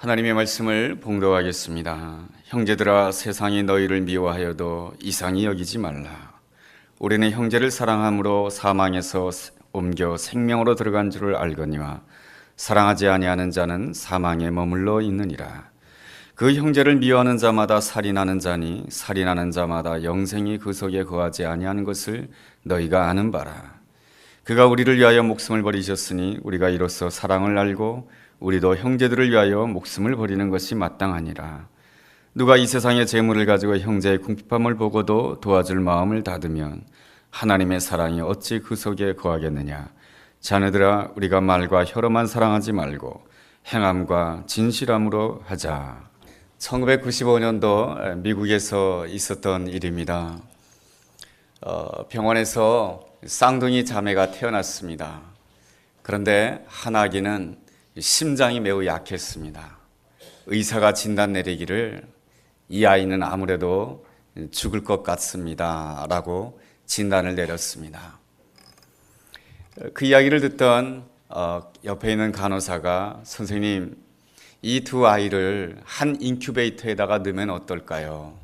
하나님의 말씀을 봉독하겠습니다. 형제들아, 세상이 너희를 미워하여도 이상히 여기지 말라. 우리는 형제를 사랑함으로 사망에서 옮겨 생명으로 들어간 줄을 알거니와 사랑하지 아니하는 자는 사망에 머물러 있느니라. 그 형제를 미워하는 자마다 살인하는 자니 살인하는 자마다 영생이 그 속에 거하지 아니하는 것을 너희가 아는 바라. 그가 우리를 위하여 목숨을 버리셨으니 우리가 이로써 사랑을 알고 우리도 형제들을 위하여 목숨을 버리는 것이 마땅하니라. 누가 이 세상의 재물을 가지고 형제의 궁핍함을 보고도 도와줄 마음을 닫으면 하나님의 사랑이 어찌 그 속에 거하겠느냐. 자네들아, 우리가 말과 혀로만 사랑하지 말고 행함과 진실함으로 하자. 1995년도 미국에서 있었던 일입니다. 병원에서 쌍둥이 자매가 태어났습니다. 그런데 한 아기는 심장이 매우 약했습니다. 의사가 진단 내리기를 이 아이는 아무래도 죽을 것 같습니다 라고 진단을 내렸습니다. 그 이야기를 듣던 옆에 있는 간호사가 선생님, 이 두 아이를 한 인큐베이터에다가 넣으면 어떨까요?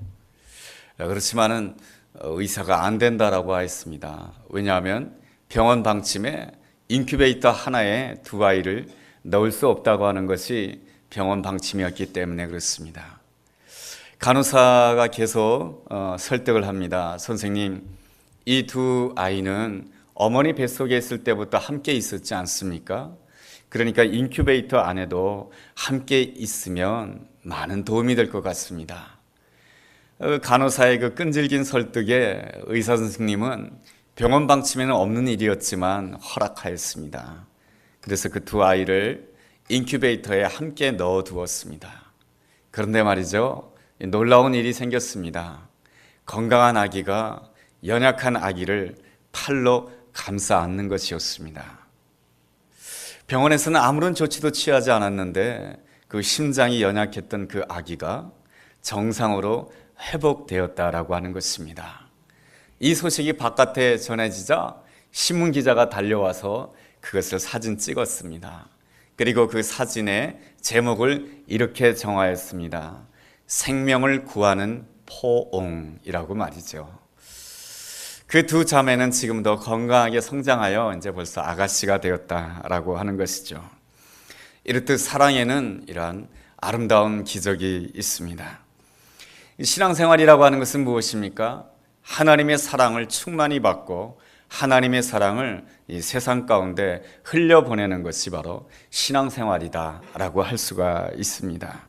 그렇지만은 의사가 안 된다라고 했습니다. 왜냐하면 병원 방침에 인큐베이터 하나에 두 아이를 넣을 수 없다고 하는 것이 병원 방침이었기 때문에 그렇습니다. 간호사가 계속 설득을 합니다. 선생님, 이 두 아이는 어머니 뱃속에 있을 때부터 함께 있었지 않습니까? 그러니까 인큐베이터 안에도 함께 있으면 많은 도움이 될 것 같습니다. 간호사의 그 끈질긴 설득에 의사 선생님은 병원 방침에는 없는 일이었지만 허락하였습니다. 그래서 그 두 아이를 인큐베이터에 함께 넣어 두었습니다. 그런데 말이죠, 놀라운 일이 생겼습니다. 건강한 아기가 연약한 아기를 팔로 감싸 안는 것이었습니다. 병원에서는 아무런 조치도 취하지 않았는데 그 심장이 연약했던 그 아기가 정상으로 회복되었다라고 하는 것입니다. 이 소식이 바깥에 전해지자 신문 기자가 달려와서 그것을 사진 찍었습니다. 그리고 그 사진의 제목을 이렇게 정하였습니다. 생명을 구하는 포옹이라고 말이죠. 그 두 자매는 지금도 건강하게 성장하여 이제 벌써 아가씨가 되었다라고 하는 것이죠. 이렇듯 사랑에는 이러한 아름다운 기적이 있습니다. 신앙생활이라고 하는 것은 무엇입니까? 하나님의 사랑을 충만히 받고 하나님의 사랑을 이 세상 가운데 흘려보내는 것이 바로 신앙생활이다라고 할 수가 있습니다.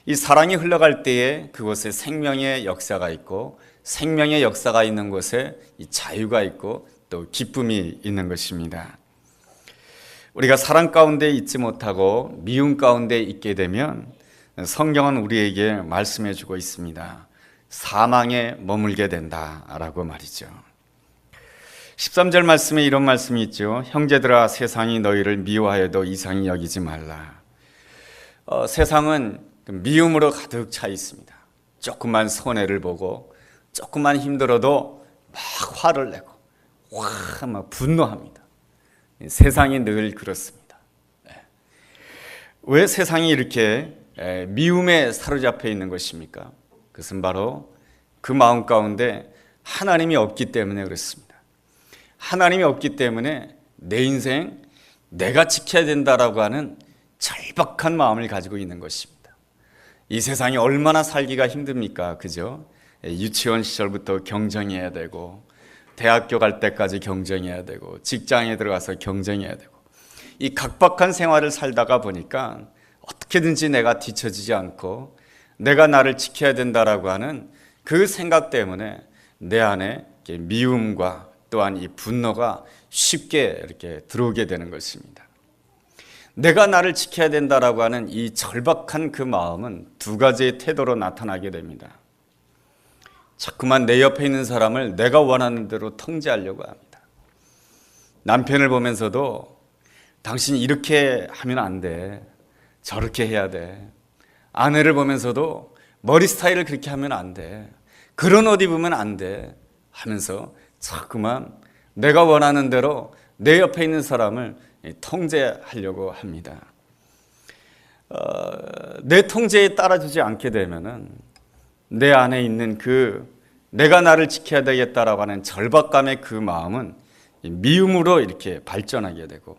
이 사랑이 흘러갈 때에 그곳에 생명의 역사가 있고 생명의 역사가 있는 곳에 이 자유가 있고 또 기쁨이 있는 것입니다. 우리가 사랑 가운데 있지 못하고 미움 가운데 있게 되면 성경은 우리에게 말씀해 주고 있습니다. 사망에 머물게 된다라고 말이죠. 13절 말씀에 이런 말씀이 있죠. 형제들아, 세상이 너희를 미워하여도 이상히 여기지 말라. 세상은 미움으로 가득 차 있습니다. 조금만 손해를 보고 조금만 힘들어도 막 화를 내고 막 분노합니다. 세상이 늘 그렇습니다. 왜 세상이 이렇게 미움에 사로잡혀 있는 것입니까? 그것은 바로 그 마음 가운데 하나님이 없기 때문에 그렇습니다. 하나님이 없기 때문에 내 인생 내가 지켜야 된다라고 하는 절박한 마음을 가지고 있는 것입니다. 이 세상이 얼마나 살기가 힘듭니까? 그죠? 유치원 시절부터 경쟁해야 되고 대학교 갈 때까지 경쟁해야 되고 직장에 들어가서 경쟁해야 되고 이 각박한 생활을 살다가 보니까 어떻게든지 내가 뒤처지지 않고 내가 나를 지켜야 된다라고 하는 그 생각 때문에 내 안에 미움과 또한 이 분노가 쉽게 이렇게 들어오게 되는 것입니다. 내가 나를 지켜야 된다라고 하는 이 절박한 그 마음은 두 가지의 태도로 나타나게 됩니다. 자꾸만 내 옆에 있는 사람을 내가 원하는 대로 통제하려고 합니다. 남편을 보면서도 당신 이렇게 하면 안 돼, 저렇게 해야 돼. 아내를 보면서도 머리 스타일을 그렇게 하면 안 돼, 그런 옷 입으면 안 돼 하면서 자꾸만 내가 원하는 대로 내 옆에 있는 사람을 통제하려고 합니다. 내 통제에 따라주지 않게 되면은 내 안에 있는 내가 나를 지켜야 되겠다라고 하는 절박감의 그 마음은 미움으로 이렇게 발전하게 되고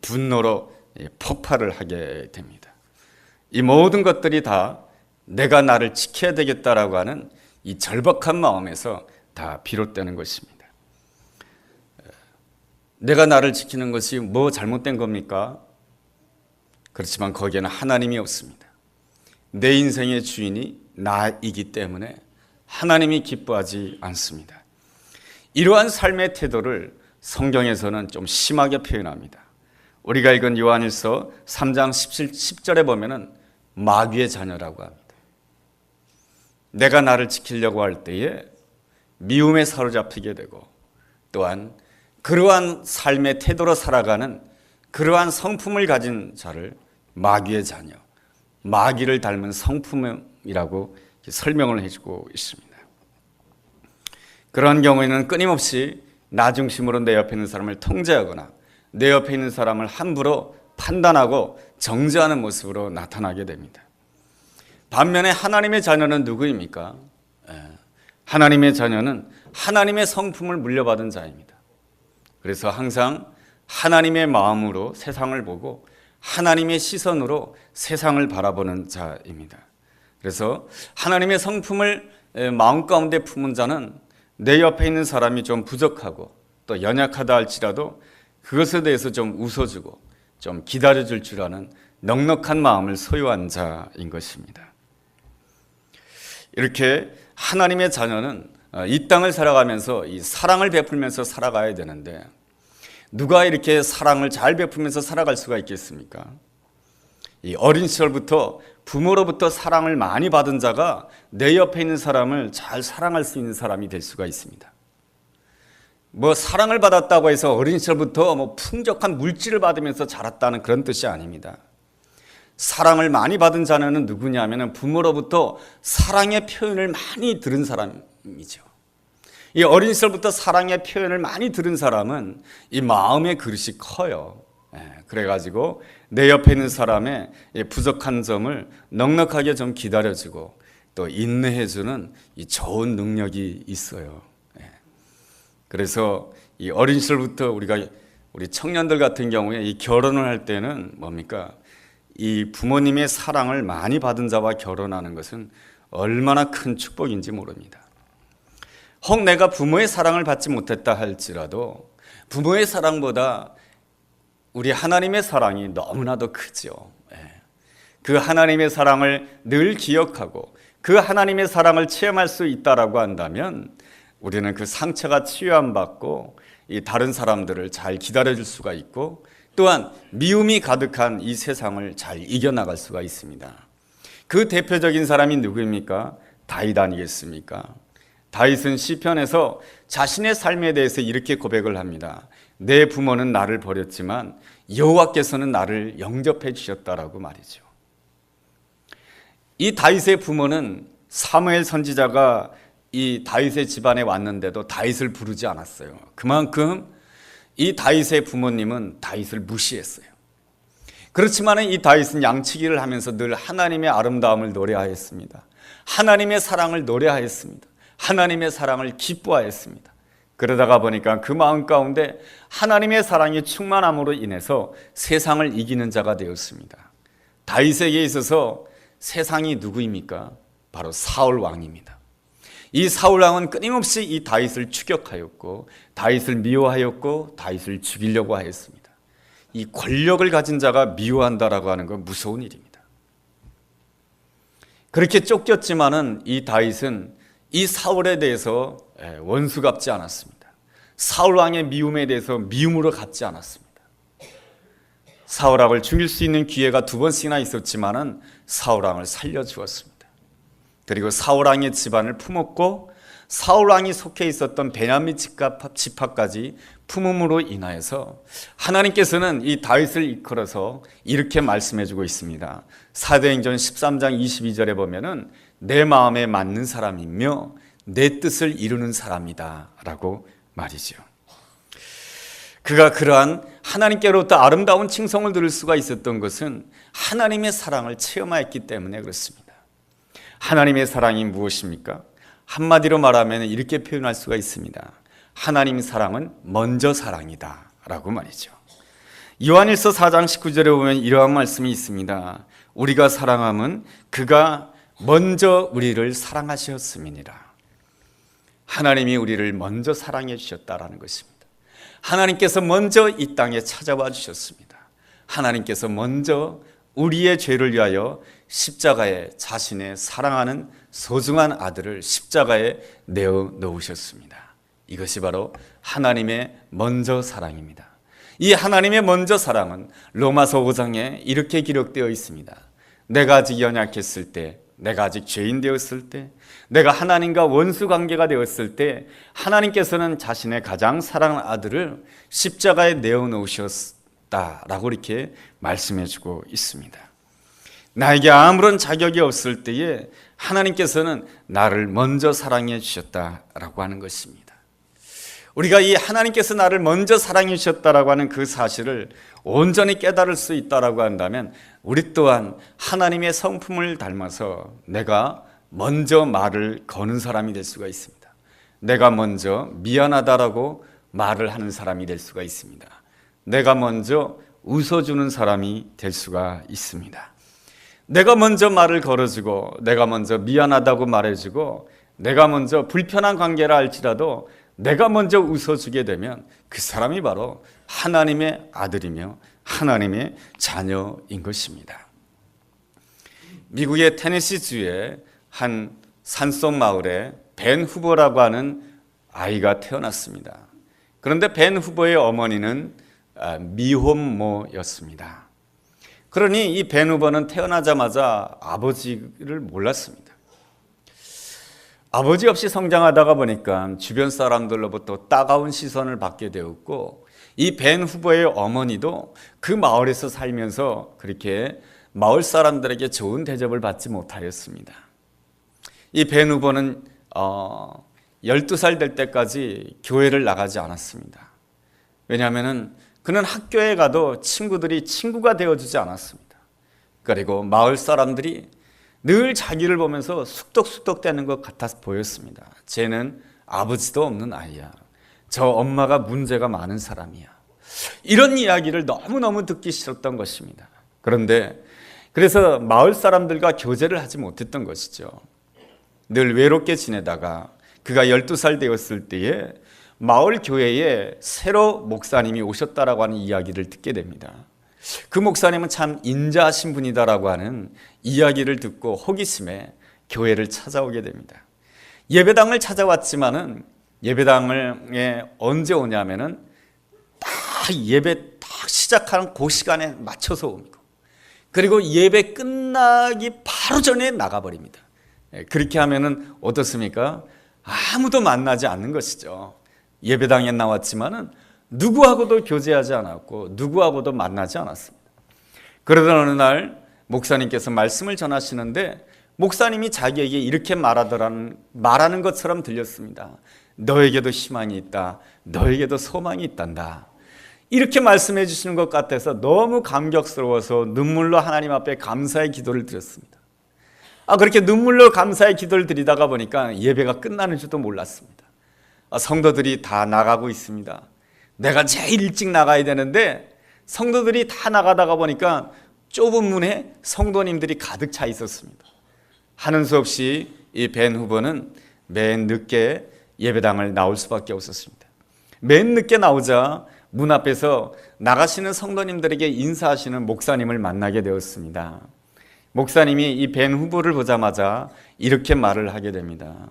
분노로 폭발을 하게 됩니다. 이 모든 것들이 다 내가 나를 지켜야 되겠다라고 하는 이 절박한 마음에서 다 비롯되는 것입니다. 내가 나를 지키는 것이 뭐 잘못된 겁니까? 그렇지만 거기에는 하나님이 없습니다. 내 인생의 주인이 나이기 때문에 하나님이 기뻐하지 않습니다. 이러한 삶의 태도를 성경에서는 좀 심하게 표현합니다. 우리가 읽은 요한일서 3장 10절에 보면은 마귀의 자녀라고 합니다. 내가 나를 지키려고 할 때에 미움에 사로잡히게 되고 또한 그러한 삶의 태도로 살아가는 그러한 성품을 가진 자를 마귀의 자녀, 마귀를 닮은 성품이라고 설명을 해주고 있습니다. 그러한 경우에는 끊임없이 나 중심으로 내 옆에 있는 사람을 통제하거나 내 옆에 있는 사람을 함부로 판단하고 정죄하는 모습으로 나타나게 됩니다. 반면에 하나님의 자녀는 누구입니까? 하나님의 자녀는 하나님의 성품을 물려받은 자입니다. 그래서 항상 하나님의 마음으로 세상을 보고 하나님의 시선으로 세상을 바라보는 자입니다. 그래서 하나님의 성품을 마음 가운데 품은 자는 내 옆에 있는 사람이 좀 부족하고 또 연약하다 할지라도 그것에 대해서 좀 웃어주고 좀 기다려줄 줄 아는 넉넉한 마음을 소유한 자인 것입니다. 이렇게 하나님의 자녀는 이 땅을 살아가면서 이 사랑을 베풀면서 살아가야 되는데 누가 이렇게 사랑을 잘 베풀면서 살아갈 수가 있겠습니까? 이 어린 시절부터 부모로부터 사랑을 많이 받은 자가 내 옆에 있는 사람을 잘 사랑할 수 있는 사람이 될 수가 있습니다. 뭐 사랑을 받았다고 해서 어린 시절부터 뭐 풍족한 물질을 받으면서 자랐다는 그런 뜻이 아닙니다. 사랑을 많이 받은 자는 누구냐면은 부모로부터 사랑의 표현을 많이 들은 사람이죠. 이 어린 시절부터 사랑의 표현을 많이 들은 사람은 이 마음의 그릇이 커요. 그래가지고 내 옆에 있는 사람의 부족한 점을 넉넉하게 좀 기다려주고 또 인내해주는 이 좋은 능력이 있어요. 그래서 이 어린 시절부터 우리 청년들 같은 경우에 이 결혼을 할 때는 뭡니까? 이 부모님의 사랑을 많이 받은 자와 결혼하는 것은 얼마나 큰 축복인지 모릅니다. 혹 내가 부모의 사랑을 받지 못했다 할지라도 부모의 사랑보다 우리 하나님의 사랑이 너무나도 크죠. 그 하나님의 사랑을 늘 기억하고 그 하나님의 사랑을 체험할 수 있다라고 한다면 우리는 그 상처가 치유함받고 이 다른 사람들을 잘 기다려줄 수가 있고 또한 미움이 가득한 이 세상을 잘 이겨나갈 수가 있습니다. 그 대표적인 사람이 누구입니까? 다윗 아니겠습니까? 다윗은 시편에서 자신의 삶에 대해서 이렇게 고백을 합니다. 내 부모는 나를 버렸지만 여호와께서는 나를 영접해 주셨다라고 말이죠. 이 다윗의 부모는 사무엘 선지자가 이 다윗의 집안에 왔는데도 다윗을 부르지 않았어요. 그만큼 이 다윗의 부모님은 다윗을 무시했어요. 그렇지만 이 다윗은 양치기를 하면서 늘 하나님의 아름다움을 노래하였습니다. 하나님의 사랑을 노래하였습니다. 하나님의 사랑을 기뻐하였습니다. 그러다가 보니까 그 마음 가운데 하나님의 사랑이 충만함으로 인해서 세상을 이기는 자가 되었습니다. 다윗에게 있어서 세상이 누구입니까? 바로 사울 왕입니다. 이 사울 왕은 끊임없이 이 다윗을 추격하였고 다윗을 미워하였고 다윗을 죽이려고 하였습니다. 이 권력을 가진 자가 미워한다라고 하는 건 무서운 일입니다. 그렇게 쫓겼지만은 이 다윗은 이 사울에 대해서 원수 갚지 않았습니다. 사울 왕의 미움에 대해서 미움으로 갚지 않았습니다. 사울 왕을 죽일 수 있는 기회가 2번씩이나 있었지만은 사울 왕을 살려주었습니다. 그리고 사울 왕의 집안을 품었고 사울 왕이 속해 있었던 베냐민 지파까지 품음으로 인하여서 하나님께서는 이 다윗을 이끌어서 이렇게 말씀해주고 있습니다. 사도행전 13장 22절에 보면은 내 마음에 맞는 사람이며 내 뜻을 이루는 사람이다 라고 말이죠. 그가 그러한 하나님께로부터 아름다운 칭송을 들을 수가 있었던 것은 하나님의 사랑을 체험하였기 때문에 그렇습니다. 하나님의 사랑이 무엇입니까? 한마디로 말하면 이렇게 표현할 수가 있습니다. 하나님 사랑은 먼저 사랑이다 라고 말이죠. 요한일서 4장 19절에 보면 이러한 말씀이 있습니다. 우리가 사랑함은 그가 먼저 우리를 사랑하셨음이니라. 하나님이 우리를 먼저 사랑해 주셨다라는 것입니다. 하나님께서 먼저 이 땅에 찾아와 주셨습니다. 하나님께서 먼저 우리의 죄를 위하여 십자가에 자신의 사랑하는 소중한 아들을 십자가에 내어 놓으셨습니다. 이것이 바로 하나님의 먼저 사랑입니다. 이 하나님의 먼저 사랑은 로마서 5장에 이렇게 기록되어 있습니다. 내가 아직 연약했을 때, 내가 아직 죄인 되었을 때, 내가 하나님과 원수 관계가 되었을 때 하나님께서는 자신의 가장 사랑하는 아들을 십자가에 내어 놓으셨다라고 이렇게 말씀해 주고 있습니다. 나에게 아무런 자격이 없을 때에 하나님께서는 나를 먼저 사랑해 주셨다라고 하는 것입니다. 우리가 이 하나님께서 나를 먼저 사랑해 주셨다라고 하는 그 사실을 온전히 깨달을 수 있다라고 한다면 우리 또한 하나님의 성품을 닮아서 내가 먼저 말을 거는 사람이 될 수가 있습니다. 내가 먼저 미안하다라고 말을 하는 사람이 될 수가 있습니다. 내가 먼저 웃어주는 사람이 될 수가 있습니다. 내가 먼저 말을 걸어주고 내가 먼저 미안하다고 말해주고 내가 먼저 불편한 관계라 할지라도 내가 먼저 웃어주게 되면 그 사람이 바로 하나님의 아들이며 하나님의 자녀인 것입니다. 미국의 테네시주의 한 산속 마을에 벤 후보라고 하는 아이가 태어났습니다. 그런데 벤 후보의 어머니는 미혼모였습니다. 그러니 이 벤 후보는 태어나자마자 아버지를 몰랐습니다. 아버지 없이 성장하다가 보니까 주변 사람들로부터 따가운 시선을 받게 되었고 이 벤 후보의 어머니도 그 마을에서 살면서 그렇게 마을 사람들에게 좋은 대접을 받지 못하였습니다. 이 벤 후보는 12살 될 때까지 교회를 나가지 않았습니다. 왜냐하면 그는 학교에 가도 친구들이 친구가 되어주지 않았습니다. 그리고 마을 사람들이 늘 자기를 보면서 쑥덕쑥덕대는 것 같아서 보였습니다. 쟤는 아버지도 없는 아이야. 저 엄마가 문제가 많은 사람이야. 이런 이야기를 너무너무 듣기 싫었던 것입니다. 그래서 마을 사람들과 교제를 하지 못했던 것이죠. 늘 외롭게 지내다가 그가 12살 되었을 때에 마을 교회에 새로 목사님이 오셨다라고 하는 이야기를 듣게 됩니다. 그 목사님은 참 인자하신 분이다라고 하는 이야기를 듣고 호기심에 교회를 찾아오게 됩니다. 예배당을 찾아왔지만은 예배당에 언제 오냐면은 딱 예배 딱 시작하는 그 시간에 맞춰서 옵니다. 그리고 예배 끝나기 바로 전에 나가버립니다. 그렇게 하면은 어떻습니까? 아무도 만나지 않는 것이죠. 예배당에 나왔지만은 누구하고도 교제하지 않았고 누구하고도 만나지 않았습니다. 그러던 어느 날 목사님께서 말씀을 전하시는데 목사님이 자기에게 이렇게 말하는 것처럼 들렸습니다. 너에게도 희망이 있다. 너에게도 소망이 있단다. 이렇게 말씀해 주시는 것 같아서 너무 감격스러워서 눈물로 하나님 앞에 감사의 기도를 드렸습니다. 그렇게 눈물로 감사의 기도를 드리다가 보니까 예배가 끝나는 줄도 몰랐습니다. 성도들이 다 나가고 있습니다. 내가 제일 일찍 나가야 되는데 성도들이 다 나가다가 보니까 좁은 문에 성도님들이 가득 차 있었습니다. 하는 수 없이 이 벤 후보는 맨 늦게 예배당을 나올 수밖에 없었습니다. 맨 늦게 나오자 문 앞에서 나가시는 성도님들에게 인사하시는 목사님을 만나게 되었습니다. 목사님이 이 벤 후보를 보자마자 이렇게 말을 하게 됩니다.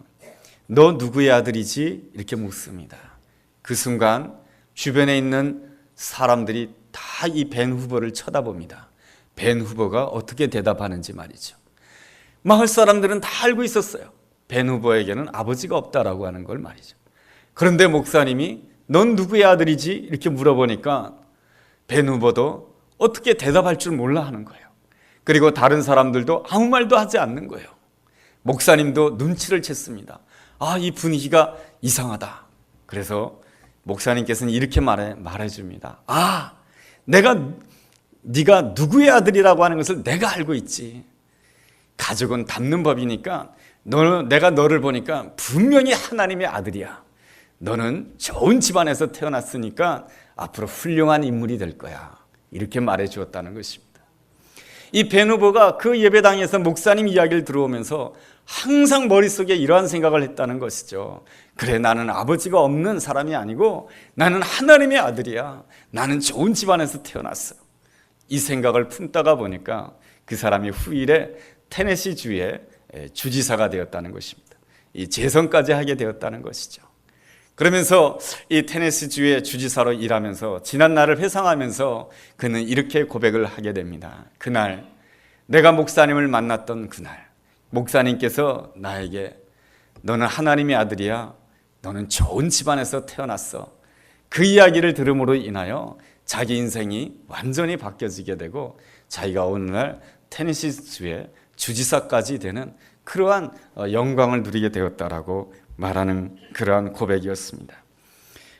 너 누구의 아들이지? 이렇게 묻습니다. 그 순간 주변에 있는 사람들이 다 이 벤 후보를 쳐다봅니다. 벤 후보가 어떻게 대답하는지 말이죠. 마을 사람들은 다 알고 있었어요. 벤 후보에게는 아버지가 없다라고 하는 걸 말이죠. 그런데 목사님이 넌 누구의 아들이지? 이렇게 물어보니까 벤 후보도 어떻게 대답할 줄 몰라 하는 거예요. 그리고 다른 사람들도 아무 말도 하지 않는 거예요. 목사님도 눈치를 챘습니다. 이 분위기가 이상하다. 그래서 목사님께서는 이렇게 말해줍니다. 네가 누구의 아들이라고 하는 것을 내가 알고 있지. 가족은 닮는 법이니까 내가 너를 보니까 분명히 하나님의 아들이야. 너는 좋은 집안에서 태어났으니까 앞으로 훌륭한 인물이 될 거야. 이렇게 말해 주었다는 것입니다. 이 벤 후보가 그 예배당에서 목사님 이야기를 들어오면서 항상 머릿속에 이러한 생각을 했다는 것이죠. 그래, 나는 아버지가 없는 사람이 아니고 나는 하나님의 아들이야. 나는 좋은 집안에서 태어났어. 이 생각을 품다가 보니까 그 사람이 후일에 테네시 주의 주지사가 되었다는 것입니다. 이 재선까지 하게 되었다는 것이죠. 그러면서 이 테네시 주의 주지사로 일하면서 지난 날을 회상하면서 그는 이렇게 고백을 하게 됩니다. 그날 내가 목사님을 만났던 그날, 목사님께서 나에게 너는 하나님의 아들이야. 너는 좋은 집안에서 태어났어. 그 이야기를 들음으로 인하여 자기 인생이 완전히 바뀌어지게 되고 자기가 오늘날 테네시 주의 주지사까지 되는 그러한 영광을 누리게 되었다라고 말하는 그러한 고백이었습니다.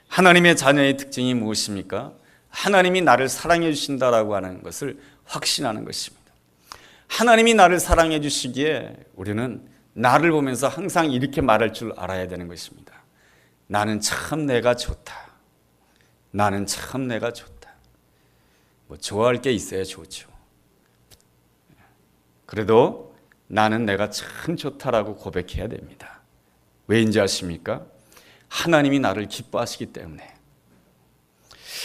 하나님의 자녀의 특징이 무엇입니까? 하나님이 나를 사랑해 주신다라고 하는 것을 확신하는 것입니다. 하나님이 나를 사랑해 주시기에 우리는 나를 보면서 항상 이렇게 말할 줄 알아야 되는 것입니다. 나는 참 내가 좋다. 나는 참 내가 좋다. 뭐 좋아할 게 있어야 좋죠. 그래도 나는 내가 참 좋다라고 고백해야 됩니다. 왜인지 아십니까? 하나님이 나를 기뻐하시기 때문에.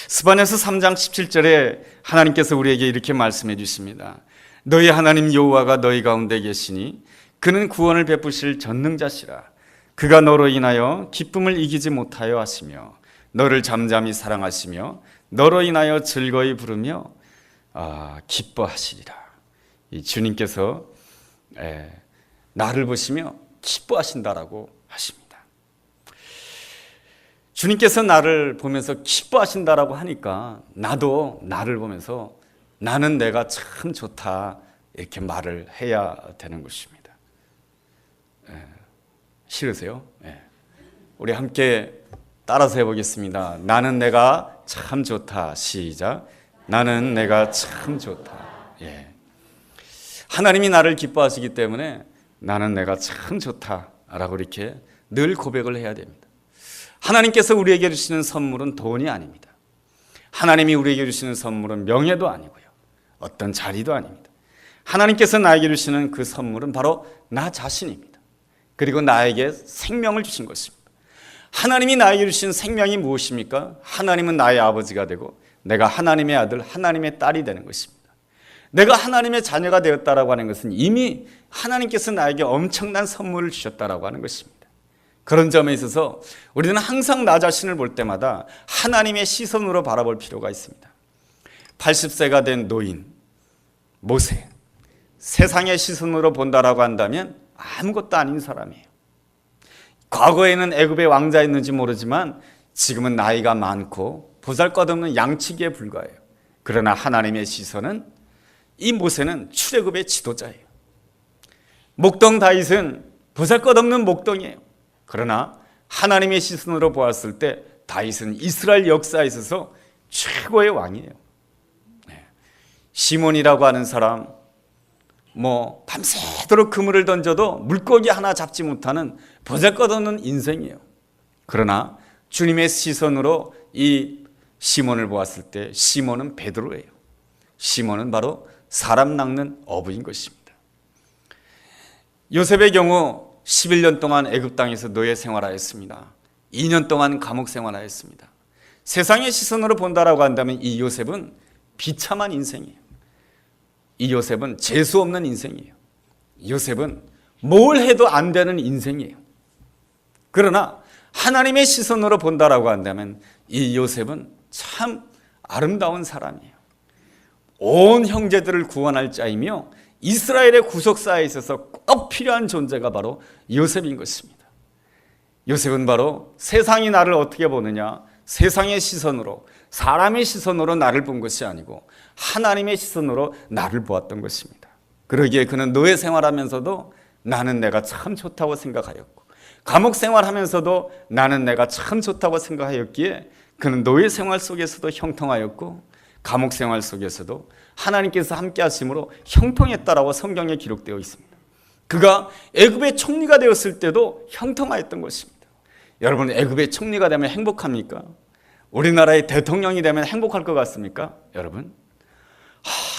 스바냐서 3장 17절에 하나님께서 우리에게 이렇게 말씀해 주십니다. 너희 하나님 여호와가 너희 가운데 계시니 그는 구원을 베푸실 전능자시라. 그가 너로 인하여 기쁨을 이기지 못하여 하시며 너를 잠잠히 사랑하시며 너로 인하여 즐거이 부르며 기뻐하시리라. 이 주님께서 나를 보시며 기뻐하신다라고 하십니다. 주님께서 나를 보면서 기뻐하신다라고 하니까 나도 나를 보면서 나는 내가 참 좋다 이렇게 말을 해야 되는 것입니다. 싫으세요? 우리 함께 따라서 해보겠습니다. 나는 내가 참 좋다. 시작. 나는 내가 참 좋다. 하나님이 나를 기뻐하시기 때문에 나는 내가 참 좋다라고 이렇게 늘 고백을 해야 됩니다. 하나님께서 우리에게 주시는 선물은 돈이 아닙니다. 하나님이 우리에게 주시는 선물은 명예도 아니고요. 어떤 자리도 아닙니다. 하나님께서 나에게 주시는 그 선물은 바로 나 자신입니다. 그리고 나에게 생명을 주신 것입니다. 하나님이 나에게 주신 생명이 무엇입니까? 하나님은 나의 아버지가 되고 내가 하나님의 아들, 하나님의 딸이 되는 것입니다. 내가 하나님의 자녀가 되었다라고 하는 것은 이미 하나님께서 나에게 엄청난 선물을 주셨다라고 하는 것입니다. 그런 점에 있어서 우리는 항상 나 자신을 볼 때마다 하나님의 시선으로 바라볼 필요가 있습니다. 80세가 된 노인 모세, 세상의 시선으로 본다라고 한다면 아무것도 아닌 사람이에요. 과거에는 애굽의 왕자였는지 모르지만 지금은 나이가 많고 보잘것없는 양치기에 불과해요. 그러나 하나님의 시선은 이 모세는 출애굽의 지도자예요. 목동 다윗은 보잘것없는 목동이에요. 그러나 하나님의 시선으로 보았을 때 다윗은 이스라엘 역사에 있어서 최고의 왕이에요. 시몬이라고 하는 사람, 밤새도록 그물을 던져도 물고기 하나 잡지 못하는 보잘것없는 인생이에요. 그러나 주님의 시선으로 이 시몬을 보았을 때 시몬은 베드로예요. 시몬은 바로 사람 낚는 어부인 것입니다. 요셉의 경우 11년 동안 애굽 땅에서 노예 생활하였습니다. 2년 동안 감옥 생활하였습니다. 세상의 시선으로 본다라고 한다면 이 요셉은 비참한 인생이에요. 이 요셉은 재수 없는 인생이에요. 요셉은 뭘 해도 안 되는 인생이에요. 그러나 하나님의 시선으로 본다라고 한다면 이 요셉은 참 아름다운 사람이에요. 온 형제들을 구원할 자이며 이스라엘의 구속사에 있어서 꼭 필요한 존재가 바로 요셉인 것입니다. 요셉은 바로 세상이 나를 어떻게 보느냐, 세상의 시선으로, 사람의 시선으로 나를 본 것이 아니고 하나님의 시선으로 나를 보았던 것입니다. 그러기에 그는 노예 생활하면서도 나는 내가 참 좋다고 생각하였고 감옥 생활하면서도 나는 내가 참 좋다고 생각하였기에 그는 노예 생활 속에서도 형통하였고 감옥 생활 속에서도 하나님께서 함께 하심으로 형통했다라고 성경에 기록되어 있습니다. 그가 애굽의 총리가 되었을 때도 형통하였던 것입니다. 여러분, 애굽의 총리가 되면 행복합니까? 우리나라의 대통령이 되면 행복할 것 같습니까? 여러분,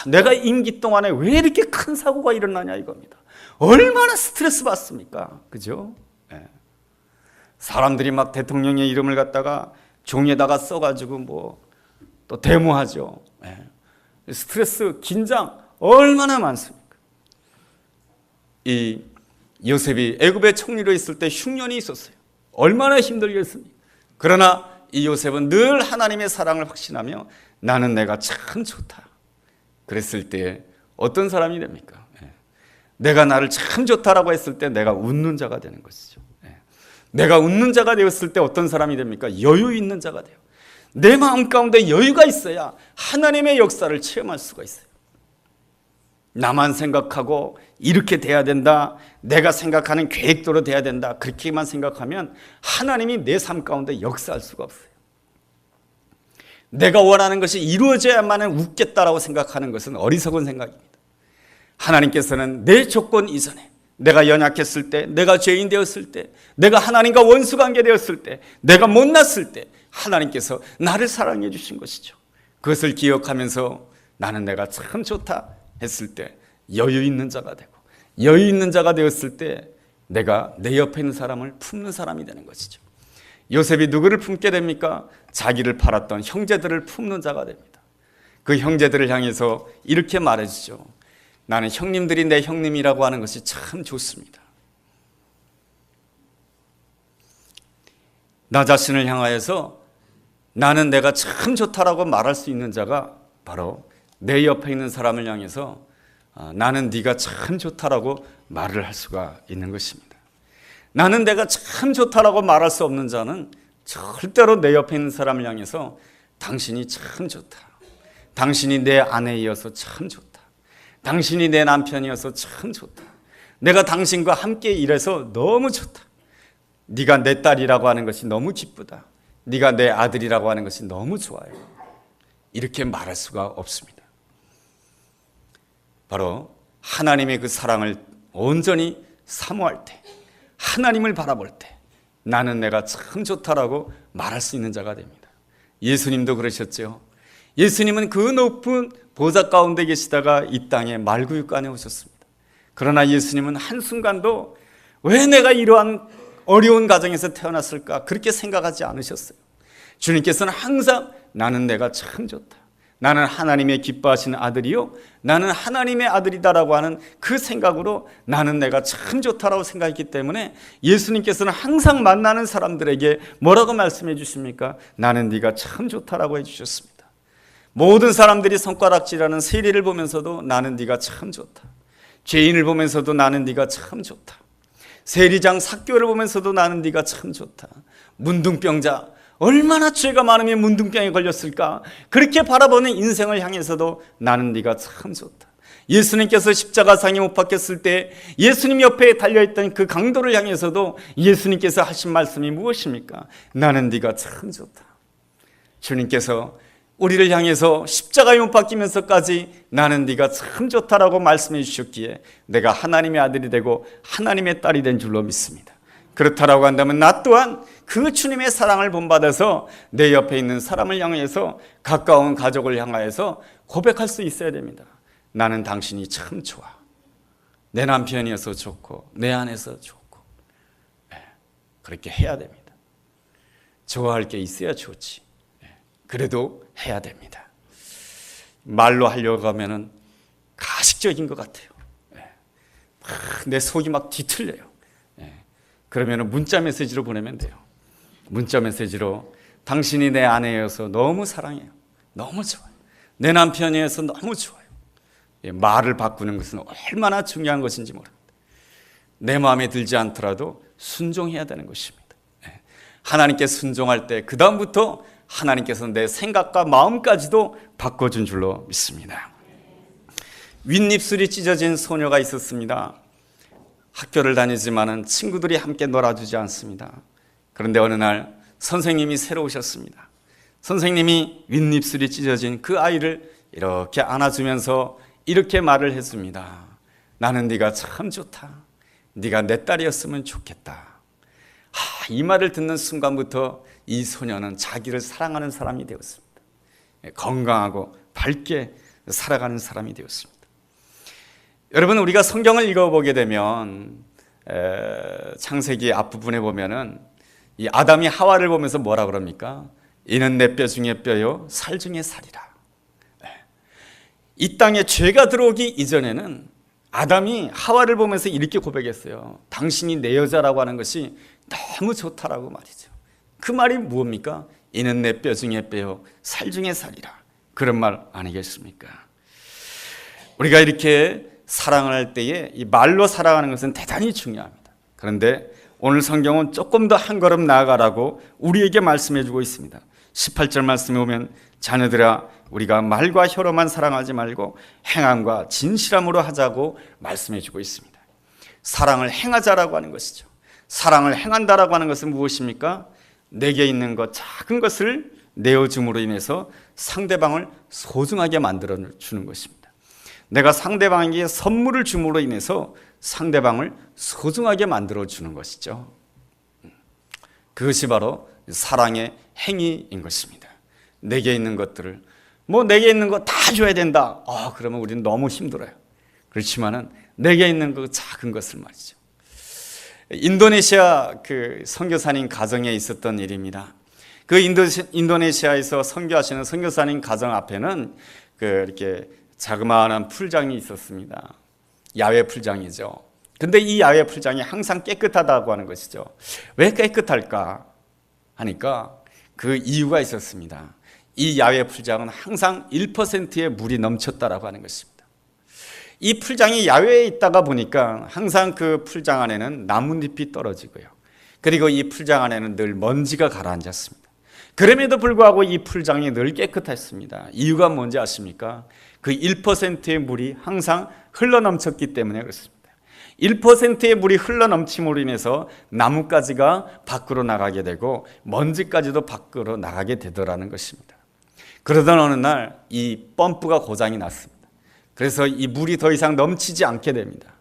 내가 임기 동안에 왜 이렇게 큰 사고가 일어나냐 이겁니다. 얼마나 스트레스 받습니까? 그죠? 네. 사람들이 막 대통령의 이름을 갖다가 종이에다가 써가지고 또 데모하죠. 네. 스트레스, 긴장 얼마나 많습니까? 이 요셉이 애굽의 총리로 있을 때 흉년이 있었어요. 얼마나 힘들겠습니까? 그러나 이 요셉은 늘 하나님의 사랑을 확신하며 나는 내가 참 좋다. 그랬을 때 어떤 사람이 됩니까? 내가 나를 참 좋다라고 했을 때 내가 웃는 자가 되는 것이죠. 내가 웃는 자가 되었을 때 어떤 사람이 됩니까? 여유 있는 자가 돼요. 내 마음 가운데 여유가 있어야 하나님의 역사를 체험할 수가 있어요. 나만 생각하고 이렇게 돼야 된다, 내가 생각하는 계획대로 돼야 된다, 그렇게만 생각하면 하나님이 내 삶 가운데 역사할 수가 없어요. 내가 원하는 것이 이루어져야만 웃겠다라고 생각하는 것은 어리석은 생각입니다. 하나님께서는 내 조건 이전에, 내가 연약했을 때, 내가 죄인 되었을 때, 내가 하나님과 원수관계 되었을 때, 내가 못났을 때 하나님께서 나를 사랑해 주신 것이죠. 그것을 기억하면서 나는 내가 참 좋다 했을 때 여유 있는 자가 되고, 여유 있는 자가 되었을 때 내가 내 옆에 있는 사람을 품는 사람이 되는 것이죠. 요셉이 누구를 품게 됩니까? 자기를 팔았던 형제들을 품는 자가 됩니다. 그 형제들을 향해서 이렇게 말해주죠. 나는 형님들이 내 형님이라고 하는 것이 참 좋습니다. 나 자신을 향하여서 나는 내가 참 좋다라고 말할 수 있는 자가 바로 내 옆에 있는 사람을 향해서 나는 네가 참 좋다라고 말을 할 수가 있는 것입니다. 나는 내가 참 좋다라고 말할 수 없는 자는 절대로 내 옆에 있는 사람을 향해서 당신이 참 좋다, 당신이 내 아내이어서 참 좋다, 당신이 내 남편이어서 참 좋다, 내가 당신과 함께 일해서 너무 좋다, 네가 내 딸이라고 하는 것이 너무 기쁘다, 네가 내 아들이라고 하는 것이 너무 좋아요, 이렇게 말할 수가 없습니다. 바로 하나님의 그 사랑을 온전히 사모할 때, 하나님을 바라볼 때 나는 내가 참 좋다라고 말할 수 있는 자가 됩니다. 예수님도 그러셨죠. 예수님은 그 높은 보좌 가운데 계시다가 이 땅에 말구유간에 오셨습니다. 그러나 예수님은 한순간도 왜 내가 이러한 어려운 가정에서 태어났을까 그렇게 생각하지 않으셨어요. 주님께서는 항상 나는 내가 참 좋다, 나는 하나님의 기뻐하시는 아들이요, 나는 하나님의 아들이다라고 하는 그 생각으로 나는 내가 참 좋다라고 생각했기 때문에 예수님께서는 항상 만나는 사람들에게 뭐라고 말씀해 주십니까? 나는 네가 참 좋다라고 해주셨습니다. 모든 사람들이 손가락질하는 세리를 보면서도 나는 네가 참 좋다, 죄인을 보면서도 나는 네가 참 좋다, 세리장 삭교를 보면서도 나는 네가 참 좋다, 문둥병자 얼마나 죄가 많으면 문둥병에 걸렸을까 그렇게 바라보는 인생을 향해서도 나는 네가 참 좋다. 예수님께서 십자가상에 못 박혔을 때 예수님 옆에 달려있던 그 강도를 향해서도 예수님께서 하신 말씀이 무엇입니까? 나는 네가 참 좋다. 주님께서 우리를 향해서 십자가에 못 박히면서까지 나는 네가 참 좋다라고 말씀해 주셨기에 내가 하나님의 아들이 되고 하나님의 딸이 된 줄로 믿습니다. 그렇다라고 한다면 나 또한 그 주님의 사랑을 본받아서 내 옆에 있는 사람을 향해서 가까운 가족을 향하여서 고백할 수 있어야 됩니다. 나는 당신이 참 좋아. 내 남편이어서 좋고 내 아내서 좋고. 그렇게 해야 됩니다. 좋아할 게 있어야 좋지. 그래도 해야 됩니다. 말로 하려고 하면은 가식적인 것 같아요. 내 속이 막 뒤틀려요. 그러면 문자 메시지로 보내면 돼요. 문자 메시지로 당신이 내 아내여서 너무 사랑해요, 너무 좋아요, 내 남편이어서 너무 좋아요. 말을 바꾸는 것은 얼마나 중요한 것인지 모릅니다. 내 마음에 들지 않더라도 순종해야 되는 것입니다. 하나님께 순종할 때 그 다음부터 하나님께서 내 생각과 마음까지도 바꿔준 줄로 믿습니다. 윗입술이 찢어진 소녀가 있었습니다. 학교를 다니지만은 친구들이 함께 놀아주지 않습니다. 그런데 어느 날 선생님이 새로 오셨습니다. 선생님이 윗입술이 찢어진 그 아이를 이렇게 안아주면서 이렇게 말을 했습니다. 나는 네가 참 좋다. 네가 내 딸이었으면 좋겠다. 이 말을 듣는 순간부터 이 소녀는 자기를 사랑하는 사람이 되었습니다. 건강하고 밝게 살아가는 사람이 되었습니다. 여러분, 우리가 성경을 읽어보게 되면 창세기 앞부분에 보면은 이 아담이 하와를 보면서 뭐라 그럽니까? 이는 내 뼈 중에 뼈요 살 중에 살이라. 이 땅에 죄가 들어오기 이전에는 아담이 하와를 보면서 이렇게 고백했어요. 당신이 내 여자라고 하는 것이 너무 좋다라고 말이죠. 그 말이 무엇입니까? 이는 내 뼈 중에 뼈요 살 중에 살이라. 그런 말 아니겠습니까? 우리가 이렇게 사랑을 할 때에 이 말로 사랑하는 것은 대단히 중요합니다. 그런데 오늘 성경은 조금 더 한 걸음 나아가라고 우리에게 말씀해 주고 있습니다. 18절 말씀에 보면 자녀들아 우리가 말과 혀로만 사랑하지 말고 행함과 진실함으로 하자고 말씀해 주고 있습니다. 사랑을 행하자라고 하는 것이죠. 사랑을 행한다라고 하는 것은 무엇입니까? 내게 있는 것 작은 것을 내어줌으로 인해서 상대방을 소중하게 만들어 주는 것입니다. 내가 상대방에게 선물을 줌으로 인해서 상대방을 소중하게 만들어 주는 것이죠. 그것이 바로 사랑의 행위인 것입니다. 내게 있는 것들을 내게 있는 거 다 줘야 된다. 그러면 우리는 너무 힘들어요. 그렇지만은 내게 있는 그 작은 것을 말이죠. 인도네시아 그 선교사님 가정에 있었던 일입니다. 그 인도네시아에서 선교하시는 선교사님 가정 앞에는 이렇게 자그마한 풀장이 있었습니다. 야외 풀장이죠. 근데 이 야외 풀장이 항상 깨끗하다고 하는 것이죠. 왜 깨끗할까 하니까 그 이유가 있었습니다. 이 야외 풀장은 항상 1%의 물이 넘쳤다라고 하는 것입니다. 이 풀장이 야외에 있다가 보니까 항상 그 풀장 안에는 나뭇잎이 떨어지고요. 그리고 이 풀장 안에는 늘 먼지가 가라앉았습니다. 그럼에도 불구하고 이 풀장이 늘 깨끗했습니다. 이유가 뭔지 아십니까? 그 1%의 물이 항상 흘러넘쳤기 때문에 그렇습니다. 1%의 물이 흘러넘침으로 인해서 나뭇가지가 밖으로 나가게 되고 먼지까지도 밖으로 나가게 되더라는 것입니다. 그러던 어느 날 이 펌프가 고장이 났습니다. 그래서 이 물이 더 이상 넘치지 않게 됩니다.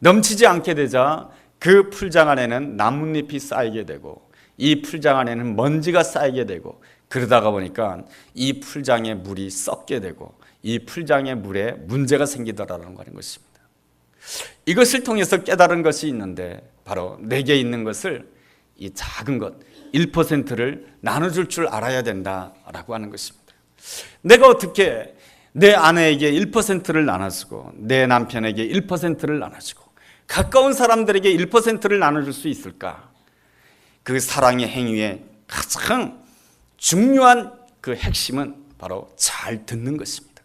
넘치지 않게 되자 그 풀장 안에는 나뭇잎이 쌓이게 되고 이 풀장 안에는 먼지가 쌓이게 되고 그러다가 보니까 이 풀장의 물이 썩게 되고 이 풀장의 물에 문제가 생기더라는 것입니다. 이것을 통해서 깨달은 것이 있는데 바로 내게 있는 것을 이 작은 것 1%를 나눠줄 줄 알아야 된다라고 하는 것입니다. 내가 어떻게 내 아내에게 1%를 나눠주고 내 남편에게 1%를 나눠주고 가까운 사람들에게 1%를 나눠줄 수 있을까? 그 사랑의 행위의 가장 중요한 그 핵심은 바로 잘 듣는 것입니다.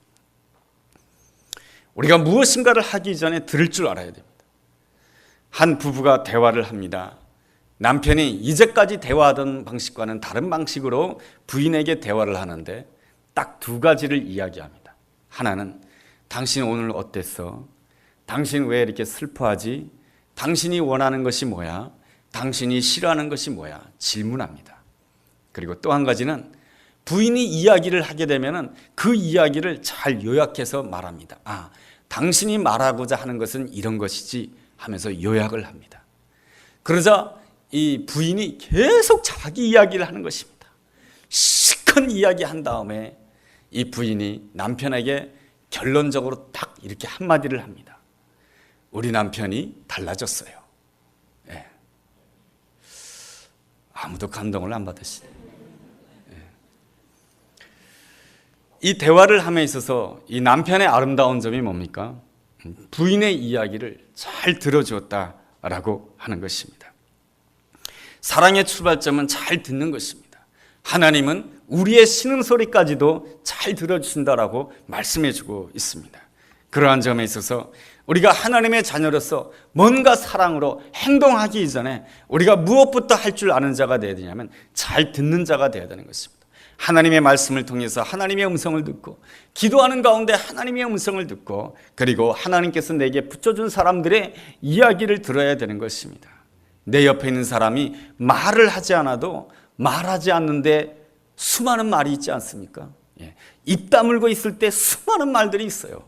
우리가 무엇인가를 하기 전에 들을 줄 알아야 됩니다. 한 부부가 대화를 합니다. 남편이 이제까지 대화하던 방식과는 다른 방식으로 부인에게 대화를 하는데 딱 두 가지를 이야기합니다. 하나는 당신 오늘 어땠어? 당신 왜 이렇게 슬퍼하지? 당신이 원하는 것이 뭐야? 당신이 싫어하는 것이 뭐야? 질문합니다. 그리고 또 한 가지는 부인이 이야기를 하게 되면 그 이야기를 잘 요약해서 말합니다. 당신이 말하고자 하는 것은 이런 것이지 하면서 요약을 합니다. 그러자 이 부인이 계속 자기 이야기를 하는 것입니다. 시큰 이야기한 다음에 이 부인이 남편에게 결론적으로 딱 이렇게 한마디를 합니다. 우리 남편이 달라졌어요. 네. 아무도 감동을 안 받으시네요. 네. 이 대화를 함에 있어서 이 남편의 아름다운 점이 뭡니까? 부인의 이야기를 잘 들어주었다라고 하는 것입니다. 사랑의 출발점은 잘 듣는 것입니다. 하나님은 우리의 신음소리까지도 잘 들어주신다라고 말씀해주고 있습니다. 그러한 점에 있어서 우리가 하나님의 자녀로서 뭔가 사랑으로 행동하기 이전에 우리가 무엇부터 할 줄 아는 자가 되어야 되냐면 잘 듣는 자가 되어야 되는 것입니다. 하나님의 말씀을 통해서 하나님의 음성을 듣고, 기도하는 가운데 하나님의 음성을 듣고, 그리고 하나님께서 내게 붙여준 사람들의 이야기를 들어야 되는 것입니다. 내 옆에 있는 사람이 말을 하지 않아도 말하지 않는데 수많은 말이 있지 않습니까? 입 다물고 있을 때 수많은 말들이 있어요.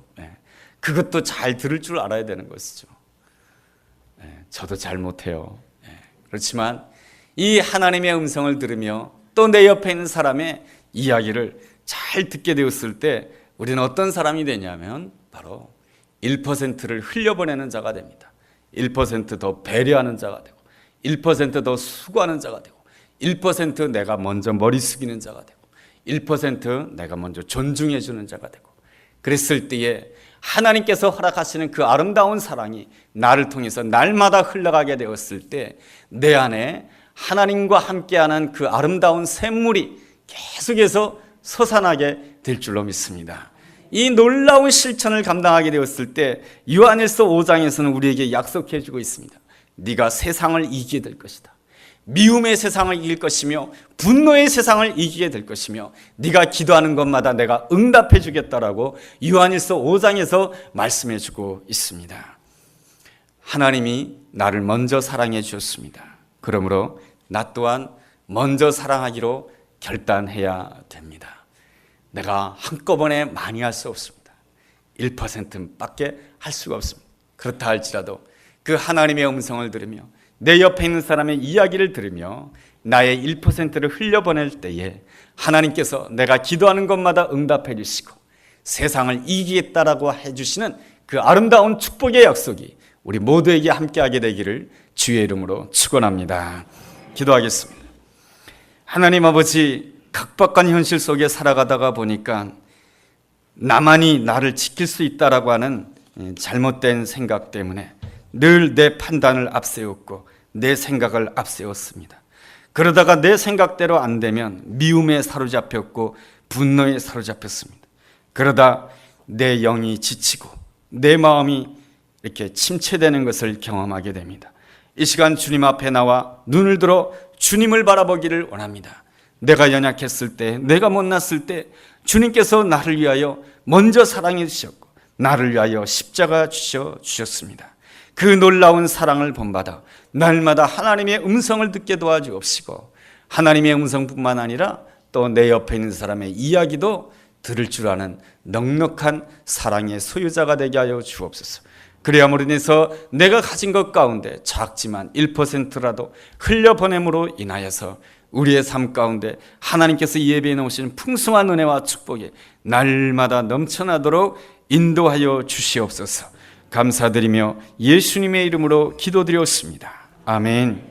그것도 잘 들을 줄 알아야 되는 것이죠. 저도 잘 못해요. 그렇지만 이 하나님의 음성을 들으며 또 내 옆에 있는 사람의 이야기를 잘 듣게 되었을 때 우리는 어떤 사람이 되냐면 바로 1%를 흘려보내는 자가 됩니다. 1% 더 배려하는 자가 되고, 1%더 수고하는 자가 되고, 1% 내가 먼저 머리 숙이는 자가 되고, 1% 내가 먼저 존중해 주는 자가 되고, 그랬을 때에 하나님께서 허락하시는 그 아름다운 사랑이 나를 통해서 날마다 흘러가게 되었을 때 내 안에 하나님과 함께하는 그 아름다운 샘물이 계속해서 솟아나게 될 줄로 믿습니다. 이 놀라운 실천을 감당하게 되었을 때 요한일서 5장에서는 우리에게 약속해 주고 있습니다. 네가 세상을 이기게 될 것이다. 미움의 세상을 이길 것이며 분노의 세상을 이기게 될 것이며 네가 기도하는 것마다 내가 응답해 주겠다라고 요한일서 5장에서 말씀해 주고 있습니다. 하나님이 나를 먼저 사랑해 주셨습니다. 그러므로 나 또한 먼저 사랑하기로 결단해야 됩니다. 내가 한꺼번에 많이 할 수 없습니다. 1%밖에 할 수가 없습니다. 그렇다 할지라도 그 하나님의 음성을 들으며 내 옆에 있는 사람의 이야기를 들으며 나의 1%를 흘려보낼 때에 하나님께서 내가 기도하는 것마다 응답해 주시고 세상을 이기겠다라고 해주시는 그 아름다운 축복의 약속이 우리 모두에게 함께하게 되기를 주의 이름으로 축원합니다. 기도하겠습니다. 하나님 아버지, 각박한 현실 속에 살아가다가 보니까 나만이 나를 지킬 수 있다라고 하는 잘못된 생각 때문에 늘 내 판단을 앞세웠고 내 생각을 앞세웠습니다. 그러다가 내 생각대로 안 되면 미움에 사로잡혔고 분노에 사로잡혔습니다. 그러다 내 영이 지치고 내 마음이 이렇게 침체되는 것을 경험하게 됩니다. 이 시간 주님 앞에 나와 눈을 들어 주님을 바라보기를 원합니다. 내가 연약했을 때, 내가 못났을 때 주님께서 나를 위하여 먼저 사랑해 주셨고 나를 위하여 십자가 주셨습니다. 그 놀라운 사랑을 본받아 날마다 하나님의 음성을 듣게 도와주옵시고 하나님의 음성뿐만 아니라 또 내 옆에 있는 사람의 이야기도 들을 줄 아는 넉넉한 사랑의 소유자가 되게 하여 주옵소서. 그래야므로 인해서 내가 가진 것 가운데 작지만 1%라도 흘려보냄으로 인하여서 우리의 삶 가운데 하나님께서 예배해 놓으신 풍성한 은혜와 축복이 날마다 넘쳐나도록 인도하여 주시옵소서. 감사드리며 예수님의 이름으로 기도드렸습니다. 아멘.